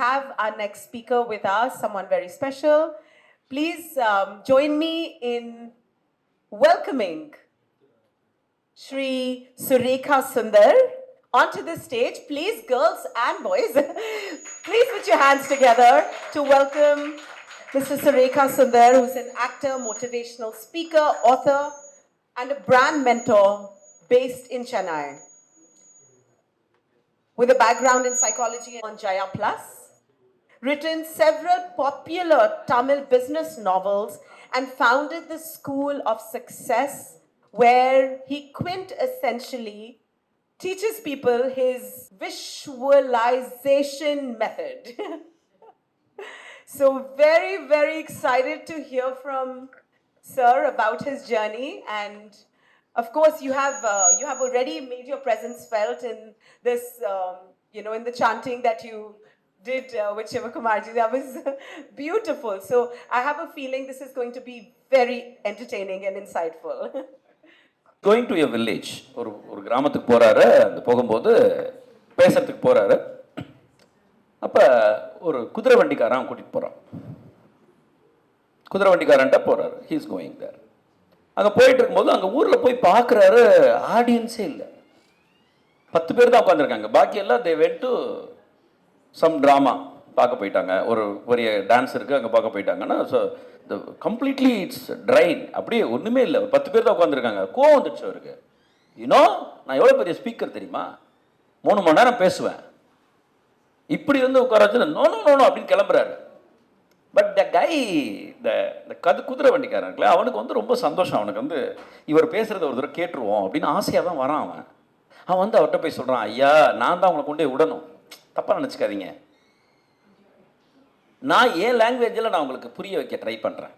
have our next speaker with us, someone very special. Please join me in welcoming Shri Surekha Sundar onto the stage. Please, girls and boys, please put your hands together to welcome Mr. Surekha Sundar, who's an actor, motivational speaker, author, and a brand mentor based in Chennai. With a background in psychology on Jaya Plus, written several popular Tamil business novels, and founded the School of Success, where he quintessentially teaches people his visualization method. So very, very excited to hear from Sir about his journey, and of course you have already made your presence felt in this, in the chanting that you did with Shiva Kumarji. That was beautiful. So I have a feeling this is going to be very entertaining and insightful. Going to a village, ஒரு கிராமத்துக்கு போறாரு. அந்த போகும்போது பேசுறதுக்கு போறாரு. அப்ப ஒரு குதிரை வண்டிக்காரன் கூட்டிட்டு போறான். குதிரை வண்டிக்காரன்ட்ட போறாரு. he is going there. அங்க போயிட்டு இருக்கும்போது அங்க ஊர்ல போய் பார்க்கறாரு, ஆடியன்ஸே இல்ல. 10 பேர் தான் உட்கார்ந்திருக்காங்க. பாக்கி எல்லாம் they went to some drama பார்க்க போயிட்டாங்க. ஒரு பெரிய டான்ஸ் இருக்கு, அங்க பார்க்க போயிட்டாங்கன்னா ஸோ கம்ப்ளீட்லி இட்ஸ் ட்ரைன். அப்படியே ஒன்றுமே இல்லை. ஒரு 10 பேர் தான் உட்காந்துருக்காங்க. கோவம் வந்துடுச்சு அவருக்கு. நான் எவ்வளோ பெரிய ஸ்பீக்கர் தெரியுமா, 3 மணி நேரம் பேசுவேன், இப்படி வந்து உட்கார வச்சு நோ அப்படின்னு கிளம்புறாரு. பட் த கை இந்த குதிரை வண்டிக்காரன் இருக்குல்ல, அவனுக்கு வந்து ரொம்ப சந்தோஷம். அவனுக்கு வந்து இவர் பேசுகிறத ஒரு தடவை கேட்டுருவோம் அப்படின்னு ஆசையாக தான் வரான். அவன் வந்து அவர்கிட்ட போய் சொல்கிறான், ஐயா நான் தான் அவங்களை கொண்டு போய் விடணும், தப்பாக நினச்சிக்காதீங்க, நான் ஏன் லாங்குவேஜில் நான் உங்களுக்கு புரிய வைக்க ட்ரை பண்ணுறேன்.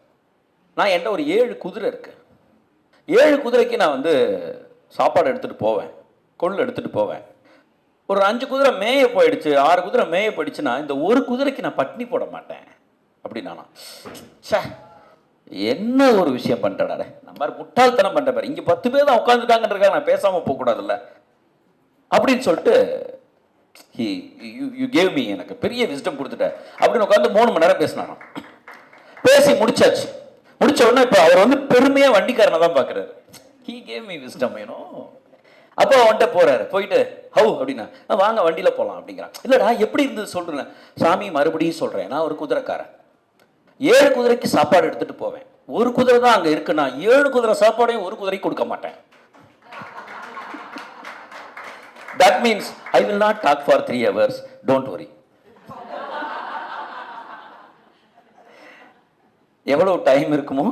நான் என்கிட்ட ஒரு 7 குதிரை இருக்குது. 7 குதிரைக்கு நான் வந்து சாப்பாடு எடுத்துகிட்டு போவேன், கொள்ளு எடுத்துகிட்டு போவேன். ஒரு 5 குதிரை மேய போயிடுச்சு, 6 குதிரை மேய போயிடுச்சுன்னா இந்த ஒரு குதிரைக்கு நான் பட்னி போட மாட்டேன் அப்படின்னா. சே என்ன ஒரு விஷயம் பண்ணிட்டேன், நம்ம முட்டாள்தனம் பண்ணுற பாரு, இங்கே 10 பேர் தான் உட்காந்துருக்காங்கன்றக்காக நான் பேசாமல் போகக்கூடாதுல்ல அப்படின்னு சொல்லிட்டு you gave me, எனக்கு பெரிய விஸ்டம் கொடுத்துட்ட அப்படின்னு உட்காந்து 3 மணி நேரம் பேசினாராம். பேசி முடிச்சாச்சு. முடிச்ச உடனே இப்போ அவர் வந்து பெருமையாக வண்டிக்காரனை தான் பார்க்குறாரு. he gave me wisdom, அப்போ அவன்கிட்ட போறாரு. போயிட்டு ஹவு அப்படின்னா, வாங்க வண்டியில் போகலாம் அப்படிங்கிறான். இல்லைடா எப்படி இருந்தது சொல்கிறேன். சாமி மறுபடியும் சொல்கிறேன், நான் ஒரு குதிரைக்காரன், 7 குதிரைக்கு சாப்பாடு எடுத்துகிட்டு போவேன். ஒரு குதிரை தான் அங்கே இருக்குன்னா 7 குதிரை சாப்பாடையும் ஒரு குதிரைக்கு கொடுக்க மாட்டேன். That means I will not talk for 3 hours, don't worry. எவ்வளோ டைம் இருக்குமோ,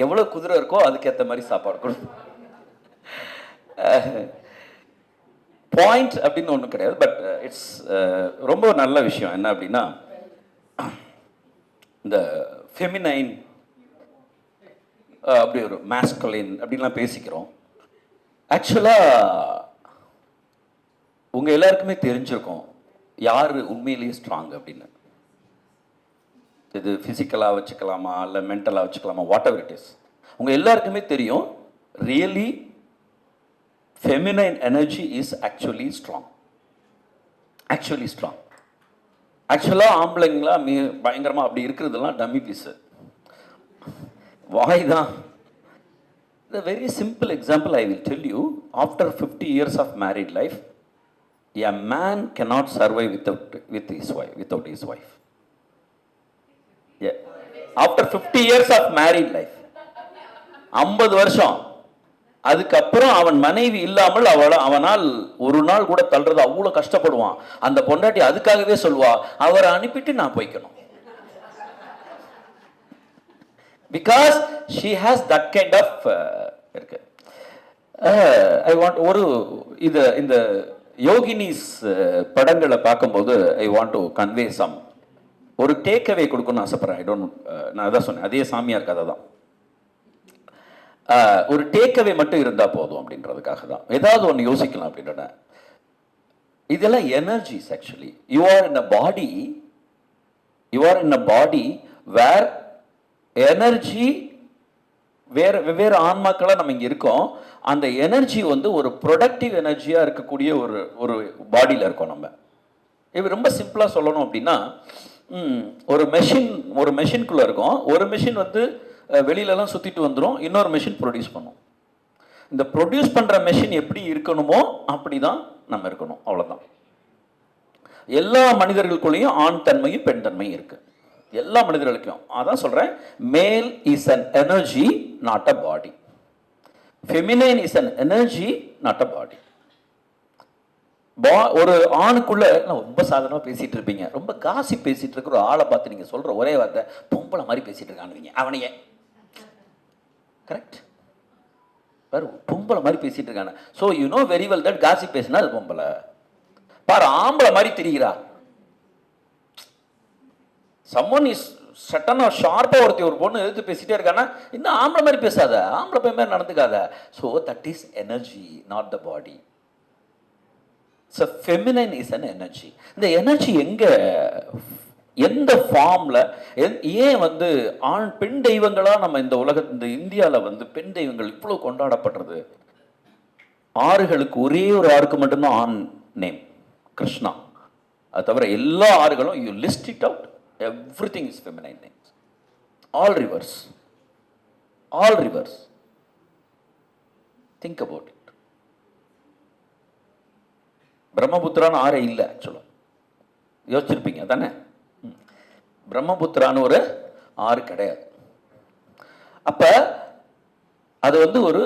எவ்வளோ குதிரை இருக்கோ அதுக்கேற்ற மாதிரி சாப்பாடு கொடு. பாயிண்ட் அப்படின்னு ஒன்றும் கிடையாது. பட் இட்ஸ் ரொம்ப நல்ல விஷயம். என்ன அப்படின்னா, இந்த ஃபெமினைன் அப்படி ஒரு மாஸ்குலின் அப்படின்லாம் பேசிக்கிறோம். ஆக்சுவலாக உங்கள் எல்லாருக்குமே தெரிஞ்சிருக்கும் யார் உண்மையிலேயே ஸ்ட்ராங் அப்படின்னு. இது ஃபிசிக்கலாக வச்சுக்கலாமா இல்லை மென்டலாக வச்சுக்கலாமா, வாட் எவர் இட் இஸ், உங்கள் எல்லாருக்குமே தெரியும் really feminine energy is actually strong. ஆக்சுவலாக ஆம்பளைங்களா பயங்கரமாக அப்படி இருக்கிறதுலாம் டம்மி பீஸு, வாய் தான். The very simple example I will tell you, after 50 years of married life, a man cannot survive without his wife. Yeah. After 50 years of married life, 50 வருஷம், அதுக்கப்புறம் அவன் மனைவி இல்லாமல் அவனால் ஒரு நாள் கூட தள்ளுறது அவ்வளோ கஷ்டப்படுவான். அந்த பொண்டாட்டி அதுக்காகவே சொல்லுவா, அவரை அனுப்பிட்டு நான் போய்க்கணும். Because she has that kind of இருக்கு. I want ஒரு இந்த யோகினிஸ் படங்களை பார்க்கும்போது I want to convey some ஒரு டேக் அவே கொடுக்கணும்னு ஆசைப்படுறேன். நான் அதான் சொன்னேன், அதே சாமியார் கதை தான். ஒரு டேக் அவே மட்டும் இருந்தால் போதும் அப்படின்றதுக்காக தான். ஏதாவது ஒன்று யோசிக்கலாம் அப்படின்ற. இதெல்லாம் energies. Actually you are in a body where energy வெவ்வேறு ஆன்மாக்களாக நம்ம இங்கே இருக்கோம். அந்த எனர்ஜி வந்து ஒரு ப்ரொடக்டிவ் எனர்ஜியாக இருக்கக்கூடிய ஒரு பாடியில் இருக்கோம் நம்ம. இது ரொம்ப சிம்பிளாக சொல்லணும் அப்படின்னா, ஒரு மெஷின்குள்ளே இருக்கும். ஒரு மெஷின் வந்து வெளியிலலாம் சுற்றிட்டு வந்துடும், இன்னொரு மெஷின் ப்ரொடியூஸ் பண்ணும். இந்த ப்ரொடியூஸ் பண்ணுற மெஷின் எப்படி இருக்கணுமோ அப்படி தான் நம்ம இருக்கணும், அவ்வளோதான். எல்லா மனிதர்களுக்குள்ளேயும் ஆண் தன்மையும் பெண் தன்மையும் இருக்குது, எல்லா மனிதர்களுக்கும். அதான் சொல்கிறேன், male is an energy not a body, feminine is an energy not a body. ஒரு ஆணுக்குள்ள ரொம்ப சாதாரணமாக பேசிட்டு இருப்பீங்க, ரொம்ப காசி பேசிட்டு இருக்கிற ஒரு ஆளை பார்த்து நீங்கள் சொல்கிற ஒரே வார்த்தை பொம்பளை மாதிரி பேசிட்டு இருக்கானுவீங்க, அவனையே. கரெக்ட், பாரு பொம்பளை மாதிரி பேசிட்டு இருக்கானு. So you know very well that Kasi பேசினா அது பொம்பளை. பாரு ஆம்பளை மாதிரி தெரிகிறா, சம்மன் இஸ் சட்டனா ஷார்ப்பாக ஒருத்தி ஒரு பொண்ணு எதிர்த்து பேசிட்டே இருக்கானா, இன்னும் ஆம்பளை மாதிரி பேசாத, ஆம்பளை பையன் மாதிரி நடந்துக்காத. So that is energy not the body. So feminine is an energy. இந்த எனர்ஜி எங்கே, எந்த ஃபார்மில், ஏன் வந்து ஆண் பெண் தெய்வங்களாக நம்ம இந்த இந்த இந்தியாவில் வந்து பெண் தெய்வங்கள் இவ்வளோ கொண்டாடப்படுறது? ஆறுகளுக்கு ஒரே ஒரு ஆறுக்கு மட்டும்தான் ஆண் நேம், கிருஷ்ணா. அது தவிர எல்லா ஆறுகளும் you list it out, everything is feminine names. All rivers, all rivers, think about it. பிரம்மபுத்திரான்னு ஆறே இல்லை ஆக்சுவலாக, யோசிச்சிருப்பீங்க தானே. பிரம்மபுத்திரான்னு ஒரு ஆறு கிடையாது. அப்ப அது வந்து ஒரு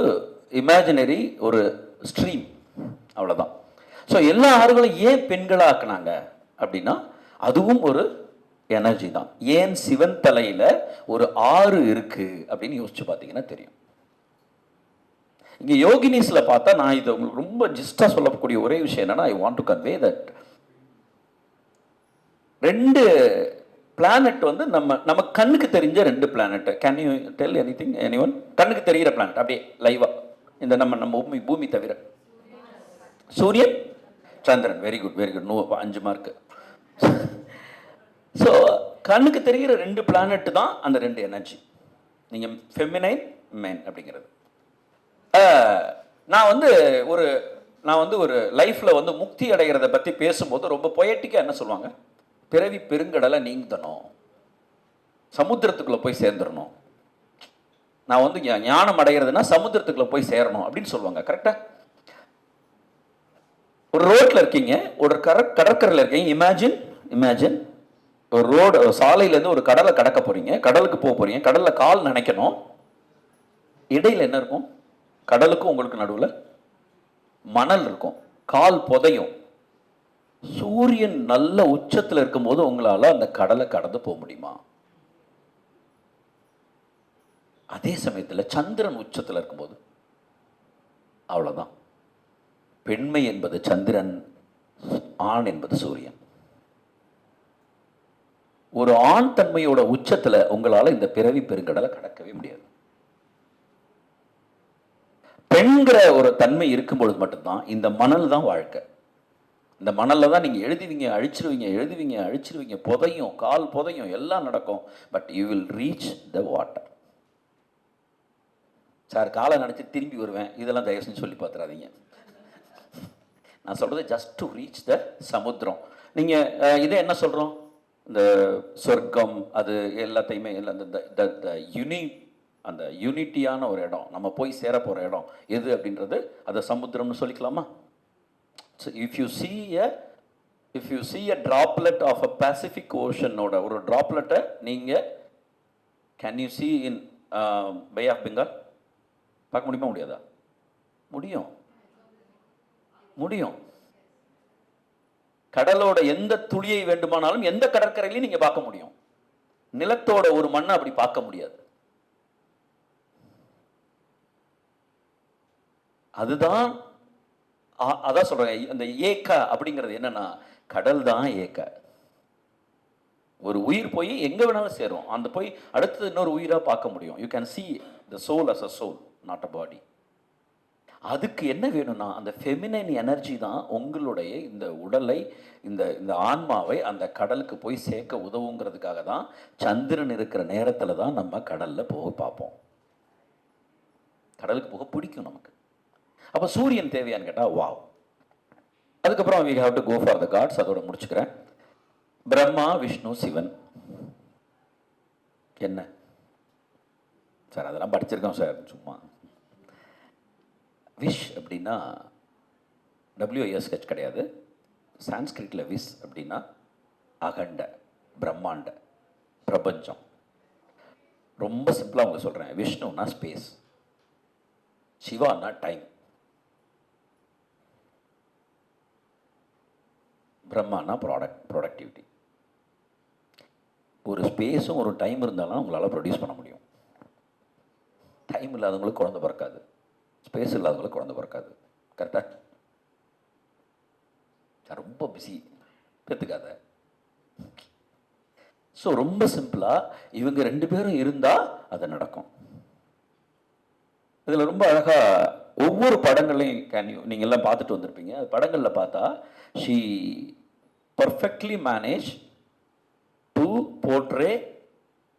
இமேஜினரி ஒரு ஸ்ட்ரீம், அவ்வளோதான். ஸோ எல்லா ஆறுகளும் ஏன் பெண்களாக ஆக்குனாங்க அப்படின்னா அதுவும் ஒரு எனர்ஜி தான். ஏன் சிவன் தலையில ஒரு ஆறு இருக்கு அப்படின்னு யோசிச்சு பார்த்தீங்கன்னா தெரியும். இங்க யோகினிஸ்ல பார்த்தா, நான் இதை உங்களுக்கு ரொம்ப ஜிஸ்டா சொல்லக்கூடிய ஒரே விஷயம் என்னன்னா, ஐ வாண்ட் டு கன்வே தட் ரெண்டு பிளானட் வந்து நம்ம கண்ணுக்கு தெரிஞ்ச ரெண்டு planet. Can you tell anything, anyone? கண்ணுக்கு தெரிகிற பிளானட் அப்படியே லைவா, இந்த நம்ம பூமி தவிர சூரியன், சந்திரன். Very good, very good. 5 mark. So கண்ணுக்கு தெரிகிற ரெண்டு பிளானட் தான் அந்த ரெண்டு எனர்ஜி. நீங்கள் ஃபெமினைன் மேன் அப்படிங்கிறது. நான் வந்து ஒரு லைஃப்பில் வந்து முக்தி அடைகிறத பற்றி பேசும்போது ரொம்ப பொயட்டிக்காக என்ன சொல்லுவாங்க, பிறவி பெருங்கடலை நீங்கணும், சமுத்திரத்துக்குள்ளே போய் சேர்ந்துடணும். நான் வந்து ஞானம் அடைகிறதுனா சமுத்திரத்துக்குள்ளே போய் சேரணும் அப்படின்னு சொல்லுவாங்க. கரெக்டாக? ஒரு ரோட்டில் இருக்கீங்க, ஒரு கடற்கரையில் இருக்கீங்க. இமேஜின் ஒரு ரோடு, சாலையிலேருந்து ஒரு கடலை கடக்க போகிறீங்க, கடலுக்கு போக போகிறீங்க, கடலில் கால் நனைக்கணும். இடையில் என்ன இருக்கும்? கடலுக்கும் உங்களுக்கு நடுவில் மணல் இருக்கும், கால் புதையும். சூரியன் நல்ல உச்சத்தில் இருக்கும்போது உங்களால் அந்த கடலை கடந்து போக முடியுமா? அதே சமயத்தில் சந்திரன் உச்சத்தில் இருக்கும்போது அவ்வளோதான். பெண்மை என்பது சந்திரன், ஆண் என்பது சூரியன். ஒரு ஆண் தன்மையோட உச்சத்தில் உங்களால் இந்த பிறவி பெருங்கடலை கடக்கவே முடியாது. பெண்கிற ஒரு தன்மை இருக்கும் பொழுது மட்டும்தான் இந்த மணல் தான் வாழ்க்கை. இந்த மணலில் தான் நீங்கள் எழுதுவீங்க, அழிச்சிருவீங்க, புதையும், கால் புதையும், எல்லாம் நடக்கும். But you will reach the water. Sir காலை நினச்சி திரும்பி வருவேன், இதெல்லாம் தயவு செஞ்சு சொல்லி பார்த்துறாதீங்க. நான் சொல்கிறது ஜஸ்ட் டு ரீச் த சமுத்திரம். நீங்கள் இதை என்ன சொல்கிறோம், இந்த சொர்க்கம், அது எல்லாத்தையுமே அந்த யூனிட்டியான ஒரு இடம், நம்ம போய் சேர போகிற இடம் எது அப்படின்றது அதை சமுத்திரம்னு சொல்லிக்கலாமா? So if you see a droplet of a Pacific Oceanோட ஒரு ட்ராப்லெட்டை நீங்கள் can you see in Bay of Bengal? பார்க்க முடியுமா, முடியாதா? முடியும். கடலோட எந்த துளியை வேண்டுமானாலும் எந்த கடற்கரையிலையும் நீங்க பார்க்க முடியும். நிலத்தோட ஒரு மண்ணை அப்படி பார்க்க முடியாது. அதுதான் அதான் சொல்றேன், அந்த ஏக்கா அப்படிங்கிறது என்னன்னா, கடல் தான் ஏக்கா. ஒரு உயிர் போய் எங்க வேணாலும் சேரும், அந்த போய் அடுத்தது இன்னொரு உயிரா பார்க்க முடியும். You can see the soul as a soul, not a body. அதுக்கு என்ன வேணும்னா அந்த ஃபெமினைன் எனர்ஜி தான் உங்களுடைய இந்த உடலை, இந்த ஆன்மாவை அந்த கடலுக்கு போய் சேர்க்க உதவுங்கிறதுக்காக தான் சந்திரன் இருக்கிற நேரத்தில் தான் நம்ம கடலில் போக பார்ப்போம். கடலுக்கு போக பிடிக்கும் நமக்கு. அப்போ சூரியன் தேவையான்னு கேட்டால் வாவ். அதுக்கப்புறம் we have to go for the gods. அதோட முடிச்சுக்கிறேன். பிரம்மா, விஷ்ணு, சிவன். என்ன சார் அதெல்லாம் படிச்சிருக்கோம் சார், சும்மா. விஷ் அப்படின்னா WISH கிடையாது. சான்ஸ்கிரிட்டில் விஸ் அப்படின்னா அகண்ட, பிரம்மாண்ட, பிரபஞ்சம். ரொம்ப சிம்பிளாக அவங்க சொல்கிறேன். விஷ்ணுனா ஸ்பேஸ், சிவானா டைம், பிரம்மானா ப்ராடக்டிவிட்டி. ஒரு ஸ்பேஸும் ஒரு டைம் இருந்தாலும் உங்களால் ப்ரொடியூஸ் பண்ண முடியும். டைம் இல்லாதவங்களுக்கு குழந்தை பிறக்காது, ஸ்பேஸ் இல்லாதவங்களுக்கு குழந்தை பிறக்காது. கரெக்டாக? ரொம்ப பிஸி, பெற்றுக்காத. ஸோ ரொம்ப சிம்பிளாக இவங்க 2 பேரும் இருந்தால் அது நடக்கும். இதில் ரொம்ப அழகாக ஒவ்வொரு படங்களையும் நீங்கள் எல்லாம் பார்த்துட்டு வந்திருப்பீங்க. அது படங்களில் பார்த்தா she perfectly manage to portray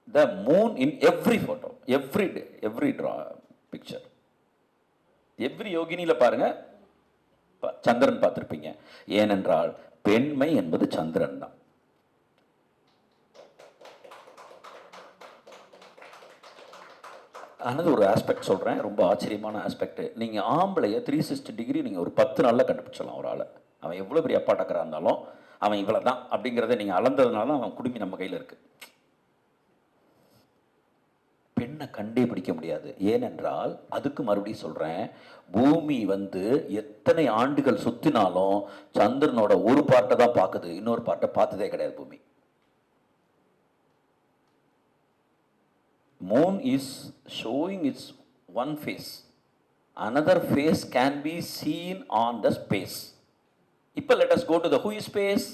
the moon in every photo, every day, every picture. Every யோகினியில் பாருங்க சந்திரன் பார்த்துருப்பீங்க. ஏனென்றால் பெண்மை என்பது சந்திரன் தான். ஆனால் ஒரு ஆஸ்பெக்ட் சொல்கிறேன், ரொம்ப ஆச்சரியமான ஆஸ்பெக்ட். நீங்கள் ஆம்பளைய 360 டிகிரி நீங்கள் ஒரு 10 நாளில் கண்டுபிடிச்சலாம். ஒரு ஆளை, அவன் எவ்வளோ பெரிய அப்பாட்டக்கராக இருந்தாலும் அவன் இவ்வளோ தான் அப்படிங்கிறத நீங்கள் அளந்ததுனால தான் அவன் குடுமி நம்ம கையில் இருக்குது. பெண்ணை கண்டே பிடிக்க முடியாது. ஏனென்றால் அதுக்கு மறுபடியும் சொல்கிறேன், பூமி எத்தனை ஆண்டுகள் சுற்றினாலும் சந்திரனோட ஒரு பார்ட்டை தான் பார்க்குது, இன்னொரு பார்ட்டை பார்த்ததே கிடையாது பூமி. Moon is showing its one face. Another face can be seen on the space. இப்போ let us go to the who is space?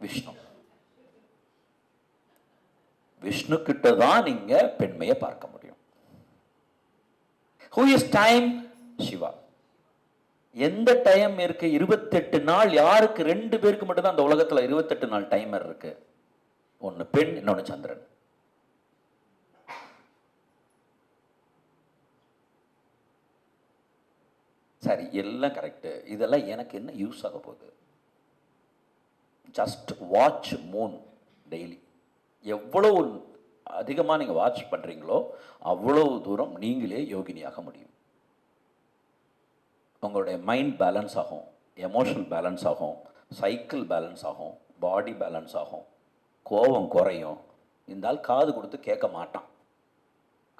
Vishnu. Vishnu கிட்ட தான் நீங்க பெண்மையை பார்க்க முடியும். Who is time? சிவா. எந்த டைம் இருக்கு? 28 நாள். யாருக்கு? 2 பேருக்கு மட்டும் தான் அந்த உலகத்துல 28 நாள் டைமர் இருக்கு. ஒன்னு பெண், இன்னொன்னு சந்திரன். சரி, எல்லாம் கரெக்டு. இதெல்லாம் எனக்கு என்ன யூஸ் ஆக போகுது? Just watch Moon daily. எவ்வளோ அதிகமாக நீங்கள் வாட்ச் பண்ணுறீங்களோ அவ்வளோ தூரம் நீங்களே யோகினியாக முடியும். உங்களுடைய மைண்ட் பேலன்ஸ் ஆகும், எமோஷனல் பேலன்ஸ் ஆகும், சைக்கிள் பேலன்ஸ் ஆகும், பாடி பேலன்ஸ் ஆகும், கோபம் குறையும். இந்த ஆள் காது கொடுத்து கேட்க மாட்டான்,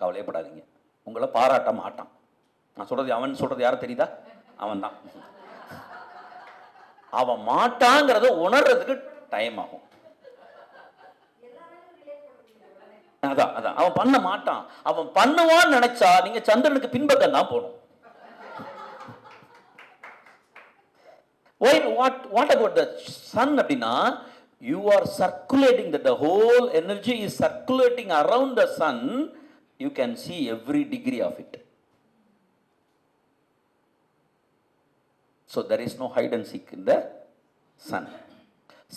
கவலையப்படாதீங்க. உங்களை பாராட்ட மாட்டான். நான் சொல்கிறது, அவன் சொல்கிறது யாரும் தெரியுதா? அவன் தான். அவன் மாட்டாங்கிறத உணர்றதுக்கு டைம் ஆகும். அதான் அதான் அவன் பண்ண மாட்டான். அவன் பண்ணுவான்னு நினைச்சா நீங்க சந்திரனுக்கு பின்பக்கம் தான் போகணும். What about the sun? அப்படின்னா you are circulating, that the whole energy is circulating around the sun. You can see every degree of it. So there is no hide and seek in the sun.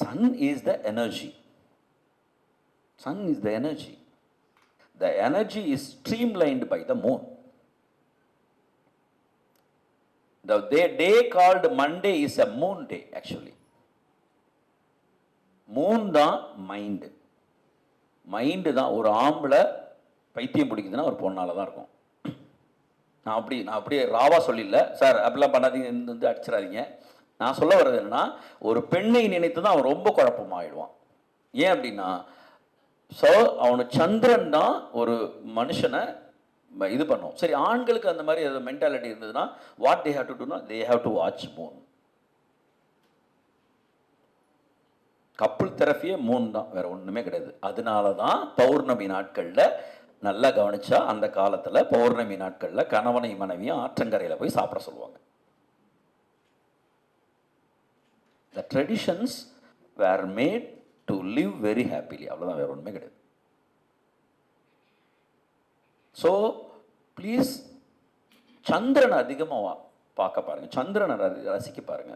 Sun is the energy. Sun is the energy. The energy is streamlined by the moon. The day called Monday is a moon day actually. Moon தான் mind. Mind தான். ஒரு ஆம்பளை பைத்தியம் பிடிக்குதுன்னா ஒரு பொண்ணால் தான் இருக்கும். நான் அப்படியே ராவா சொல்லிடல சார், அப்படிலாம் பண்ணாதீங்க, அடிச்சிடாதீங்க. நான் சொல்ல வர்றது என்னன்னா, ஒரு பெண்ணை நினைத்து தான் அவன் ரொம்ப குழப்பமாயிடுவான். ஏன் அப்படின்னா, ஸோ அவனுக்கு சந்திரன் தான் ஒரு மனுஷனை இது பண்ணும். சரி, ஆண்களுக்கு அந்த மாதிரி மென்டாலிட்டி இருந்ததுன்னா வாட் தே ஹேவ் டு டூனா, they have to watch moon. Couple தெரப்பியே மூன் தான், வேற ஒன்றுமே கிடையாது. அதனால தான் பௌர்ணமி நாட்களில் நல்லா கவனிச்சா அந்த காலத்தில் பௌர்ணமி நாட்களில் கணவனை மனைவியும் ஆற்றங்கரையில் போய் சாப்பிட சொல்லுவாங்க. The traditions were made to live very happily. அவ்வளோதான், வேற ஒன்றுமே கிடையாது. ஸோ ப்ளீஸ் சந்திரனை அதிகமாக பார்க்க பாருங்க, சந்திரனை ரசிக்க பாருங்க.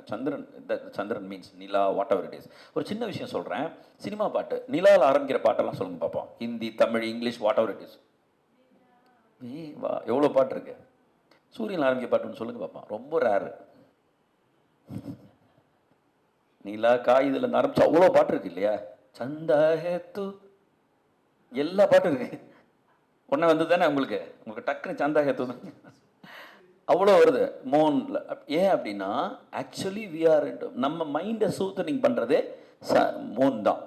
சந்திரன் மீன்ஸ் நிலா, வாட் எவர் இட் இஸ். ஒரு சின்ன விஷயம் சொல்கிறேன், சினிமா பாட்டு நிலாவில் ஆரம்பிக்கிற பாட்டெல்லாம் சொல்லுங்க பார்ப்போம். Hindi, Tamil, English, what ever it is. வா, எவ்வளோ பாட்டு இருக்கு. சூரியன் ஆரம்பிக்க பாட்டுன்னு சொல்லுங்க பார்ப்போம். ரொம்ப ரேரு. நீலா காகிதில் ஆரம்பிச்சு அவ்வளோ பாட்டு இருக்கு இல்லையா? சந்தா ஹேத்து எல்லா பாட்டும் இருக்கு. ஒன்று வந்து தானே உங்களுக்கு டக்குன்னு சந்தா ஹேத்து தான் அவ்வளோ வருது மோனில். ஏன் அப்படின்னா ஆக்சுவலி வி ஆர் நம்ம மைண்டை சூத்தனிங் பண்ணுறதே மோன் தான்.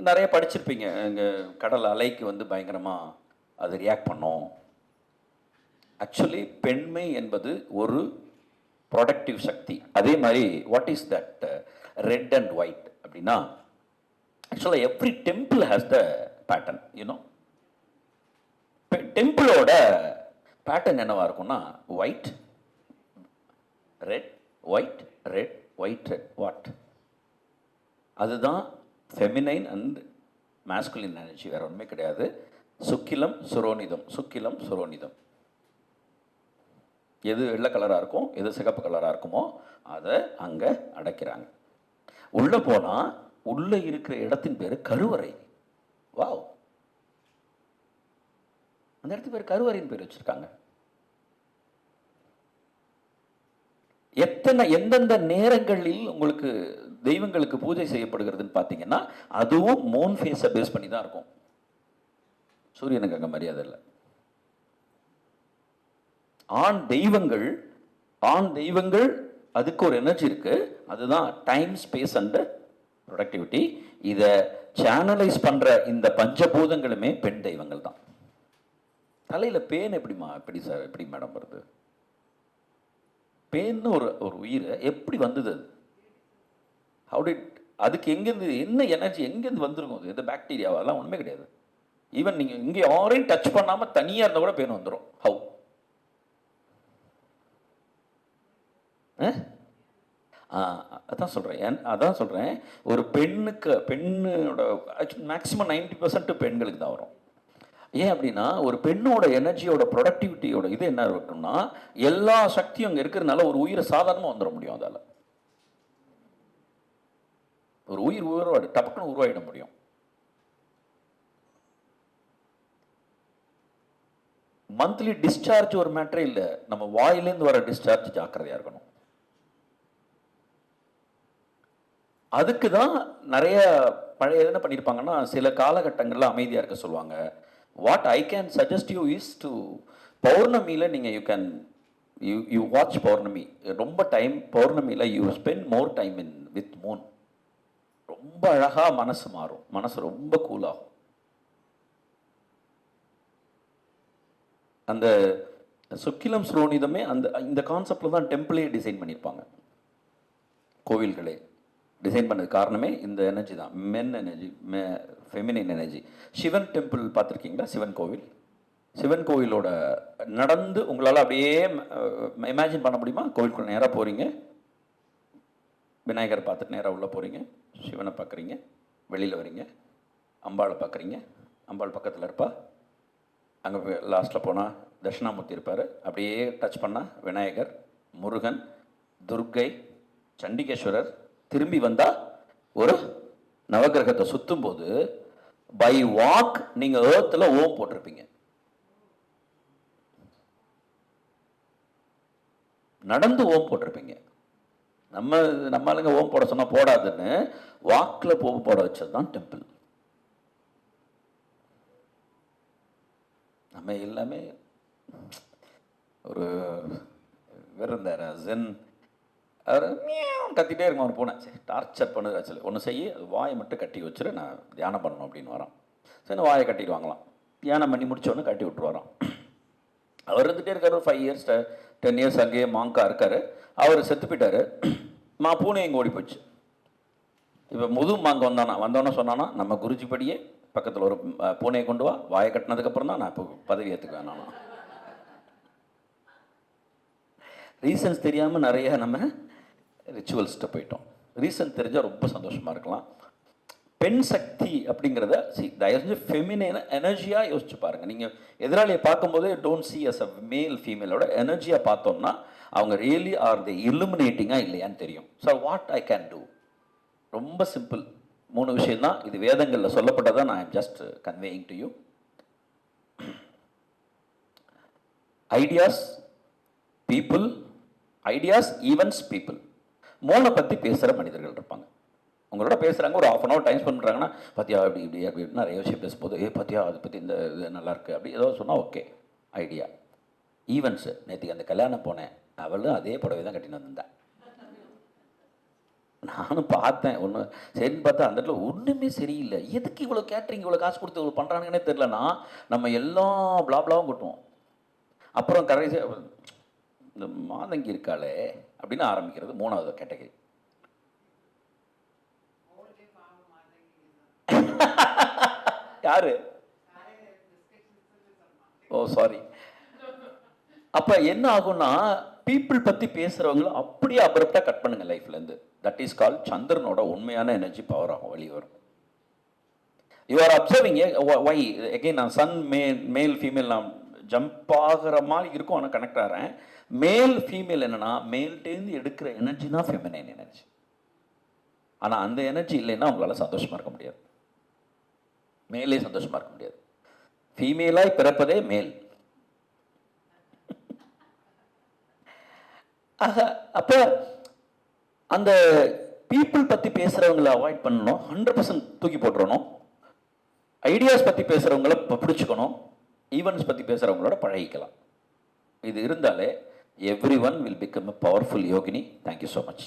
நிறைய படிச்சிருப்பீங்க, இங்கே கடல் அலைக்கு வந்து பயங்கரமாக அது ரியாக்ட் பண்ணோம். ஆக்சுவலி பெண்மை என்பது ஒரு ப்ரொடக்டிவ் சக்தி. அதே மாதிரி what is that red and white அப்படின்னா, ஆக்சுவலாக every temple has the pattern. You know, டெம்பிளோட பேட்டர்ன் என்னவா இருக்கும்னா white red white red white red what, அதுதான் ஃபெமினைன் அண்ட் மாஸ்குலின் எனர்ஜி, வேற ஒன்றுமே கிடையாது. சுக்கிலம் சுரோனிதம், சுக்கிலம் சுரோனிதம். எது வெள்ளை கலராக இருக்கும், எது சிகப்பு கலராக இருக்குமோ அதை அங்கே அடைக்கிறாங்க. உள்ளே போனால் உள்ளே இருக்கிற இடத்தின் பேர் கருவறை. வாவ், அந்த இடத்துக்கு பேர் கருவறையின் பேர் வச்சுருக்காங்க. எந்தெந்த நேரங்களில் உங்களுக்கு தெய்வங்களுக்கு பூஜை செய்யப்படுகிறதுன்னு பார்த்தீங்கன்னா அதுவும் மோன் ஃபேஸை பேஸ் பண்ணி தான் இருக்கும். சூரியனுக்கு அங்கே மரியாதை இல்லை. ஆண் தெய்வங்கள் அதுக்கு ஒரு எனர்ஜி இருக்கு, அதுதான் டைம் ஸ்பேஸ் அண்ட் ப்ரொடக்டிவிட்டி. இதை சேனலைஸ் பண்ற இந்த பஞ்சபூதங்களுமே பெண் தெய்வங்கள் தான். தலையில பேன் எப்படி சார், எப்படி மேடம் வருது? பேன்னு ஒரு உயிர் எப்படி வந்தது? அது ஹவு டிட், அதுக்கு எங்கேருந்து என்ன எனர்ஜி எங்கேருந்து வந்துருக்கும்? அது எது பாக்டீரியாவா? அதெல்லாம் ஒன்றுமே கிடையாது. ஈவன் நீங்கள் இங்கே யாரையும் டச் பண்ணாமல் தனியாக இருந்தால் கூட பெயின் வந்துடும். ஹவு? அதான் சொல்கிறேன் ஒரு பெண்ணோட மேக்ஸிமம் 90% பெண்களுக்கு தான் வரும். ஏன் அப்படின்னா ஒரு பெண்ணோட எனர்ஜியோட ப்ரொடக்டிவிட்டியோட இது என்ன இருக்கும்னா எல்லா சக்தியும் அங்கே இருக்கிறதுனால ஒரு உயிரை சாதாரணமாக வந்துட முடியும். அதால் ஒரு உயிர் டப்புன்னு உருவாயிட முடியும். மந்த்லி டிஸ்சார்ஜ் ஒரு மேட்டரே இல்லை. நம்ம வாயிலேருந்து வர டிஸ்சார்ஜ் ஜாக்கிரதையாக இருக்கணும். அதுக்கு தான் நிறைய பழைய என்ன பண்ணியிருப்பாங்கன்னா சில காலகட்டங்களில் அமைதியாக இருக்க சொல்லுவாங்க. What I can suggest you is to பௌர்ணமியில் நீங்கள் யூ வாட்ச் பௌர்ணமி. ரொம்ப டைம் பௌர்ணமியில் you spend more time with Moon. ரொம்ப அழகாக மனசு மாறும், மனசு ரொம்ப கூலாகும். அந்த சுக்கிலம் சுரோனிதமே இந்த கான்செப்டில் தான் டெம்பிளே டிசைன் பண்ணியிருப்பாங்க. கோவில்களே டிசைன் பண்ணது காரணமே இந்த எனர்ஜி தான், men energy, feminine energy. Sivan temple பார்த்துருக்கீங்களா? சிவன் கோவிலோட நடந்து உங்களால் அப்படியே இமேஜின் பண்ண முடியுமா? கோவிலுக்குள்ள நேராக போகிறீங்க, விநாயகரை பார்த்துட்டு நேராக உள்ளே போகிறீங்க, சிவனை பார்க்குறீங்க, வெளியில் வரீங்க, அம்பாளை பார்க்குறீங்க, அம்பாள் பக்கத்தில் இருப்பா. அங்கே லாஸ்ட்டில் போனால் தட்சிணாமூர்த்தி இருப்பார். அப்படியே டச் பண்ணால் விநாயகர், முருகன், துர்க்கை, சண்டிகேஸ்வரர். திரும்பி வந்தால் ஒரு நவகிரகத்தை சுற்றும் போது பை வாக் நீங்கள் ஏர்த்தில் ஓம் போட்டிருப்பீங்க. நடந்து ஓம் போட்டிருப்பீங்க. நம்மளுங்க ஓம் போட சொன்னால் போடாதுன்னு வாக்கில் போட வச்சது தான் டெம்பிள். நம்ம எல்லாமே ஒரு வேறு இருந்தார் ஜென், அவர் கத்திட்டே இருக்கும். அவர் போனேன், சரி டார்ச்சர் பண்ணுது ஆக்சுவலி ஒன்று செய்ய, அது வாயை மட்டும் கட்டி வச்சுரு, நான் தியானம் பண்ணணும் அப்படின்னு வரான். சரி வாயை கட்டிடுவாங்களாம். தியானம் பண்ணி முடிச்சோன்னு கட்டி விட்டுருவாராம். அவர் இருந்துகிட்டே இருக்கார். ஒரு 5 இயர்ஸ் 10 இயர்ஸ் அங்கேயே மாங்கா இருக்கார். அவர் செத்து போயிட்டார். பூனை எங்கே ஓடி போச்சு. இப்போ மாங்க வந்தோன்னே சொன்னானா நம்ம குருஜி படியே பக்கத்தில் ஒரு பூனையை கொண்டு வா, வாயை கட்டினதுக்கப்புறம் தான் நான் இப்போ பதவி ஏற்றுக்குவேன். நானும் ரீசன்ஸ் தெரியாமல் நிறைய நம்ம ரிச்சுவல்ஸ்ட்டு போயிட்டோம். ரீசன் தெரிஞ்சால் ரொம்ப சந்தோஷமாக இருக்கலாம். பெண் சக்தி அப்படிங்கிறத தயவு ஃபெமினைன எனர்ஜியாக யோசிச்சு பாருங்கள். நீங்கள் எதிராளியை பார்க்கும்போதே டோன்ட் சி அஸ் அ மேல் ஃபீமேலோட எனர்ஜியாக பார்த்தோம்னா அவங்க ரியலி ஆர் தி இல்லுமினேட்டிங்காக இல்லையான்னு தெரியும். So what I can do, ரொம்ப சிம்பிள். 3 விஷயம் தான். இது வேதங்களில் சொல்லப்பட்டதான். நான் just conveying to you. Ideas, people, ideas, events, people. மோனை பற்றி பேசுகிற மனிதர்கள் இருப்பாங்க. உங்களோட பேசுகிறாங்க, ஒரு 1/2 hour டைம் ஸ்பெண்ட் பண்ணுறாங்கன்னா, பார்த்தியா அப்படி இப்படி அப்படி நிறைய விஷயம் பேசும்போது, பார்த்தியா அதை பற்றி இந்த இது நல்லாயிருக்கு அப்படி ஏதோ சொன்னால் ஓகே ஐடியா. ஈவெண்ட்ஸு நேற்றுக்கு அந்த கல்யாணம் போனேன், அவளும் அதே புடவை தான் கட்டின்னு வந்திருந்தேன். நானும் பார்த்தேன் ஒன்று சரின்னு பார்த்தா அந்த இடத்துல ஒன்றுமே சரியில்லை. எதுக்கு இவ்வளோ கேட்ரிங் இவ்வளோ காசு கொடுத்து இவ்வளோ பண்ணுறாங்கன்னே தெரிலனா நம்ம எல்லாம் பிளாப்ளாவும் கொட்டுவோம். அப்புறம் கடைசி இந்த மாதங்கி இருக்காளே அப்படின்னு ஆரம்பிக்கிறது 3வது கேட்டகரி. யாரு? ஓ சாரி. அப்போ என்ன ஆகும்னா பீப்புள் பற்றி பேசுகிறவங்கள அப்படியே அப்ரப்டாக கட் பண்ணுங்கள் லைஃப்லேருந்து. தட் இஸ் கால் சந்திரனோட உண்மையான எனர்ஜி பவர் ஆகும், வெளியே வரும். You are observing why again நான் சன் மேல் ஃபீமேல் நான் ஜம்ப் ஆகிற மாதிரி இருக்கும், ஆனால் கனெக்ட் ஆகிறேன். மேல் ஃபீமேல் என்னென்னா மேல்டேருந்து எடுக்கிற எனர்ஜி தான் ஃபெமினைன் எனர்ஜி. ஆனால் அந்த எனர்ஜி இல்லைன்னா அவங்களால சந்தோஷமாக இருக்க முடியாது, மேலே சந்தோஷமாக இருக்க முடியாது. ஃபீமேலாய் பிறப்பதே மேல். அப்போ அந்த பீப்புள் பற்றி பேசுகிறவங்கள அவாய்ட் பண்ணணும், 100% தூக்கி போட்டுறணும். ஐடியாஸ் பற்றி பேசுகிறவங்கள பிடிச்சிக்கணும், ஈவெண்ட்ஸ் பற்றி பேசுகிறவங்களோட பழகிக்கலாம். இது இருந்தாலே every one will become a powerful yogini. Thank you so much.